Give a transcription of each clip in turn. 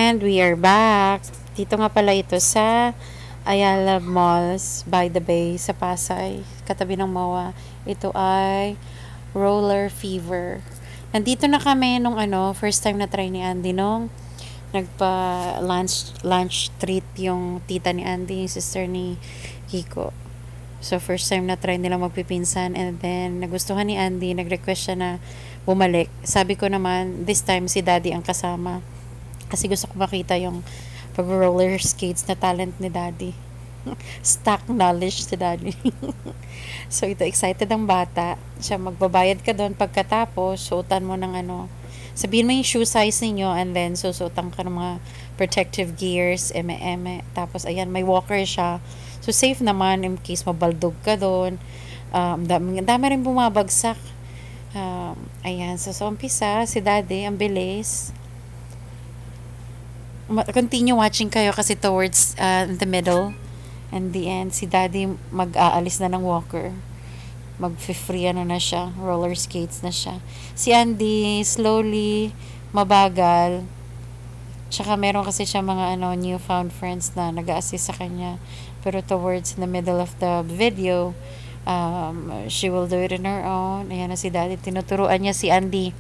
And we are back. Dito nga pala ito sa Ayala Malls by the Bay sa Pasay, katabi ng MOA. Ito ay Roller Fever. Nandito na kami nung first time na try ni Andy nung nagpa-lunch treat yung tita ni Andy, yung sister ni Kiko. So, first time na try nilang magpipinsan, and then nagustuhan ni Andy, nag-request siya na bumalik. Sabi ko naman, this time si Daddy ang kasama. Kasi gusto ko makita yung pag-roller skates na talent ni Daddy. Stock knowledge si Daddy. So, ito, excited ang bata. Siya, magbabayad ka doon pagkatapos, suotan mo ng sabihin mo yung shoe size ninyo, and then susuotan ka ng mga protective gears, eme. Tapos, ayan, may walker siya. So, safe naman in case mabaldog ka doon. Dami rin bumabagsak. Ayan, so umpisa, si Daddy, ang bilis. Continue watching kayo kasi towards the middle and the end, si Daddy mag-aalis na ng walker. Mag-free na siya, roller skates na siya. Si Andy, slowly, mabagal. Tsaka meron kasi siya mga newfound friends na nag-a-assist sa kanya. Pero towards the middle of the video, she will do it on her own. Ayan na si Daddy. Tinuturuan niya si Andy.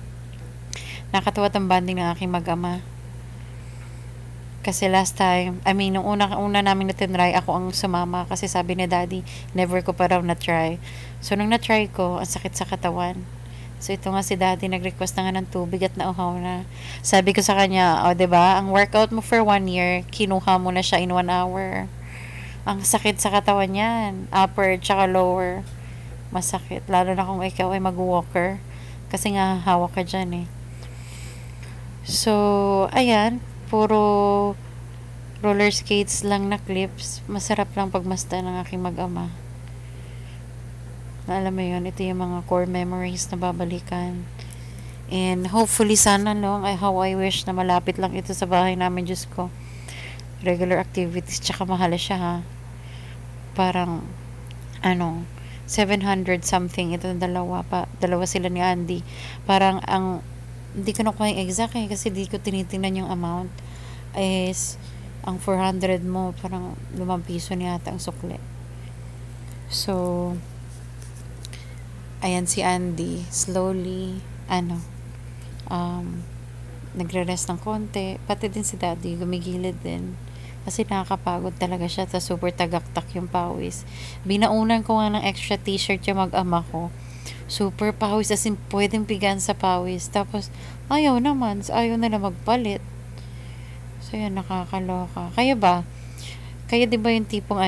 Nakatuwa ang bonding ng aking mag-ama. Kasi last time, nung una namin na-try, ako ang sumama. Kasi sabi ni Daddy, never ko pa raw na-try. So, nung na-try ko, ang sakit sa katawan. So, ito nga si Daddy, nag-request na nga ng tubig at nauhaw na. Sabi ko sa kanya, diba, ang workout mo for 1 year, kinuha mo na siya in 1 hour. Ang sakit sa katawan yan. Upper, tsaka lower. Masakit. Lalo na kung ikaw ay mag-walker. Kasi nga, hawak ka dyan eh. So, ayan. Puro roller skates lang na clips. Masarap lang pagmasdan ng aking mag-ama. Alam mo yun, ito yung mga core memories na babalikan. And hopefully sana how I wish na malapit lang ito sa bahay namin, Diyos ko. Regular activities, tsaka mahal siya ha. Parang 700 something ito dalawa sila ni Andy. Parang hindi ko nakuha yung exact kasi di ko tinitingnan yung amount. Is ang 400 mo parang 5 piso niya ata ang sukle. So ayan si Andy slowly nagre-rest ng konti, pati din si Daddy gumigilid din kasi nakakapagod talaga siya, ta super tagaktak yung pawis. Binaunan ko nga ng extra t-shirt yung mag-ama ko, super pawis, as in pwedeng pigan sa pawis, tapos ayaw na magpalit. So yun, nakakaloka. Kaya diba yung tipong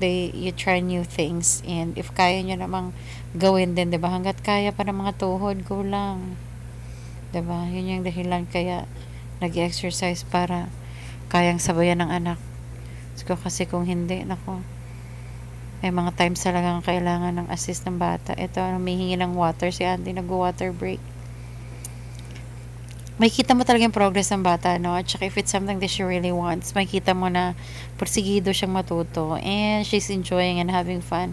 you try new things, and if kaya nyo namang gawin din, diba, hanggat kaya pa ng mga tuhod, go lang, diba, yun yung dahilan kaya nag-exercise, para kayang sabayan ng anak. So, kasi kung hindi, may mga times talagang kailangan ng assist ng bata. Ito, may hingi ng water si Andy, nag-water break. May kita mo talaga yung progress ng bata, at saka if it's something that she really wants, may kita mo na porsigido siyang matuto, and she's enjoying and having fun.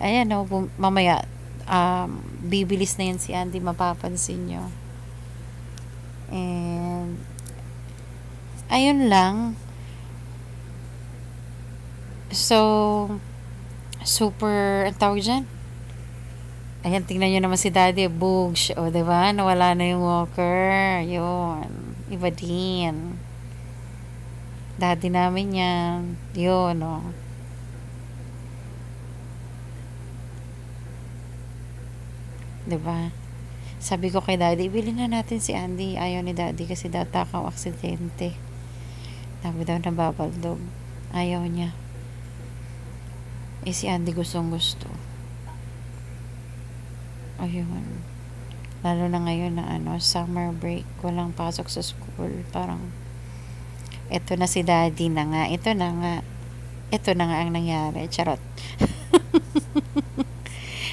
Ayan, mamaya bibilis na yan si Andy, mapapansin nyo. And ayun lang. So super, ang tawag dyan, ayan, tingnan nyo naman si Daddy, bugs, diba, nawala na yung walker, yun, iba din Daddy namin yan, yun, diba, sabi ko kay Daddy, bilhin na natin si Andy. Ayaw ni Daddy kasi datakaw aksidente, sabi daw nababaldog, ayaw niya. Si Andy gusto. Ayun. Lalo na ngayon na summer break, walang pasok sa school. Parang eto na si Daddy na nga. Ito na nga ang nangyari. Charot.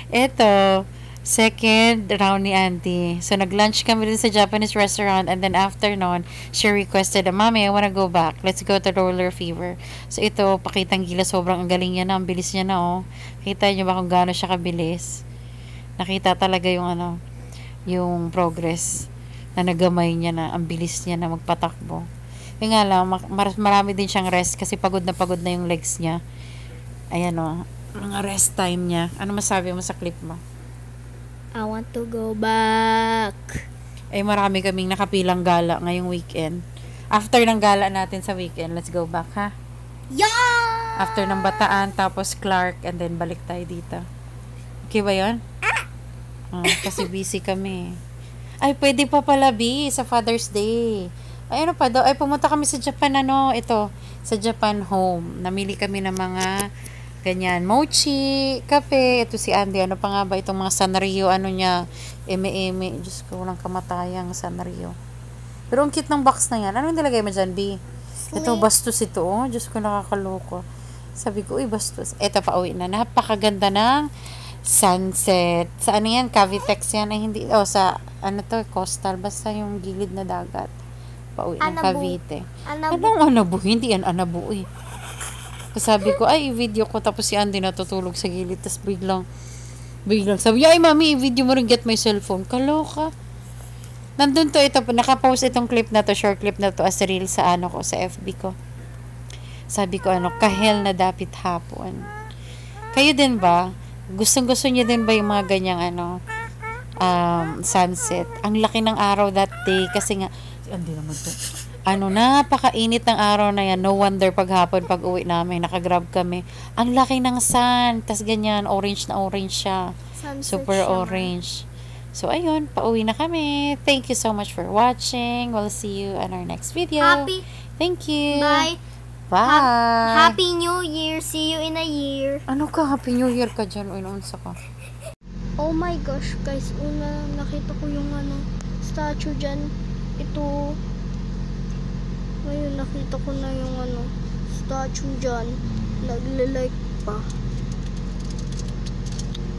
Eto, second round ni Auntie. So, nag-lunch kami din sa Japanese restaurant, and then after nun, she requested, Mommy, I wanna go back. Let's go to Roller Fever. So, ito, pakitang gila, sobrang ang galing niya na, ang bilis niya na, Kita niyo ba kung gaano siya kabilis? Nakita talaga yung yung progress na nagamay niya na, ang bilis niya na magpatakbo. Yung nga lang, marami din siyang rest kasi pagod na yung legs niya. Ayan o, mga rest time niya. Ano masabi mo sa clip mo? I want to go back. Eh, marami kaming nakapilang gala ngayong weekend. After ng gala natin sa weekend, let's go back, ha? Yeah! After ng Bataan, tapos Clark, and then balik tayo dito. Okay ba yun? Kasi busy kami. Ay, pwede pa pala, B, sa Father's Day. Ay, ano pa daw? Ay, pumunta kami sa Japan, sa Japan home. Namili kami ng mga ganyan, mochi, kape. Ito si Andy, ano pa nga ba itong mga Sanrio, ano niya, eme-eme. Diyos ko, walang kamatayang Sanrio. Pero ang cute ng box na yan. Anong nilagay mo dyan, B? Ito, bastos ito, oh. Diyos ko, nakakaloko. Sabi ko, uy, bastos. Ito, pauwi na. Napakaganda ng sunset. Sa ano yan? Cavitex yan. Ay, hindi. Sa, ano to, coastal. Basta yung gilid na dagat. Pauwi ng Cavite. Anong Anabu? Hindi yan Anabu eh. Sabi ko, ay, i-video ko. Tapos si Andy natutulog sa gilid. Tapos biglang, sabi niya, ay, mami, i-video mo rin. Get my cellphone. Kaloka. Nandun to, ito, nakapost itong clip na to, short clip na to, as reel sa ano ko, sa FB ko. Sabi ko, kahel na dapit hapon. Kayo din ba? Gustong-gusto niyo din ba yung mga ganyang sunset? Ang laki ng araw that day kasi nga, hindi naman to. Napakainit ng araw na yan. No wonder paghapon pag uwi namin, nakagrab kami. Ang laki ng sun, tas ganyan, orange na orange siya. Sunset Super siya, orange. So, ayun, pauwi na kami. Thank you so much for watching. We'll see you on our next video. Thank you. Bye. Bye. Happy New Year. See you in a year. Ano ka? Happy New Year ka dyan. Uy, naunsa ka. Oh my gosh, guys. Nakita ko yung statue dyan. Ito. Ngayon, nakita ko na yung statue dyan. Nagle-like pa.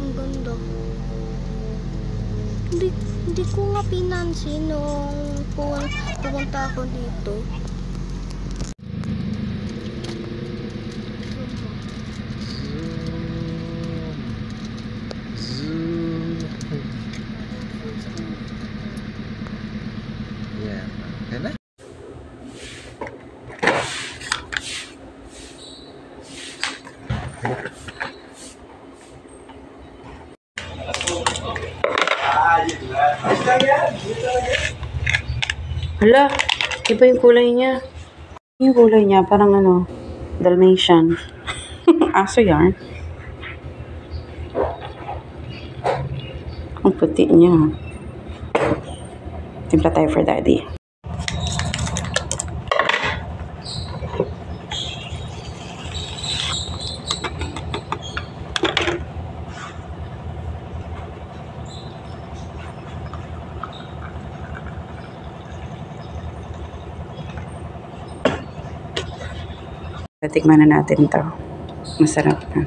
Ang ganda. Hindi ko nga pinansin nung pumunta ako dito. Yeah. Kaya na? Hala, iba yung kulay niya. Yung kulay niya, parang Dalmatian. Aso yarn. Ang puti niya. Timpla tayo for daddy. Tikman na natin to. Masarap na.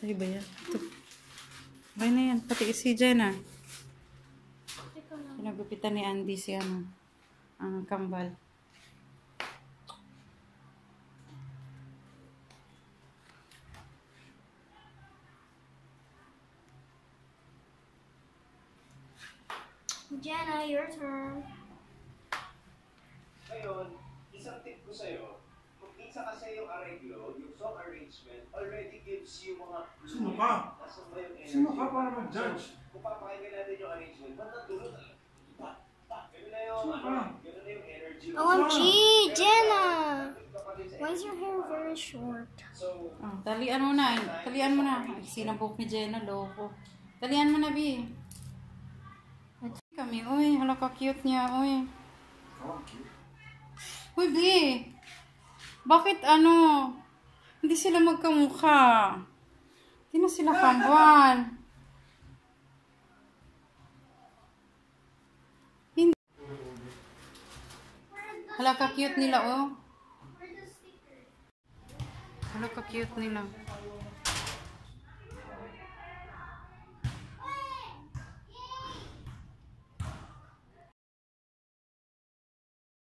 Ay ba yan? Ito. Bay na yan. Pati si Jenna. Pinagupitan ni Andy si ang kambal. Jenna, your turn. Ngayon, isang tip ko sa'yo, kung isa kasi yung arreglo, yung song arrangement, already gives you mga clue. Sino ka? Nasaan ba yung energy? Sino ka para mag-judge? So, kung papakinggan natin yung arrangement, ba't nagdulot? Ganun na yung, Sino ka? ganun na yung energy. OMG, Jenna! Why is your hair very short? So, Talian mo na. Talian mo na. Ay, sinabok ni Jenna, loko. Talian mo na, Bi. Kami, uy, hala ka cute niya, uy. Uy, Bi. Bakit hindi sila magkamukha? Hindi na sila kambal. Hindi. Hala ka cute nila, oh. Hala ka cute nila.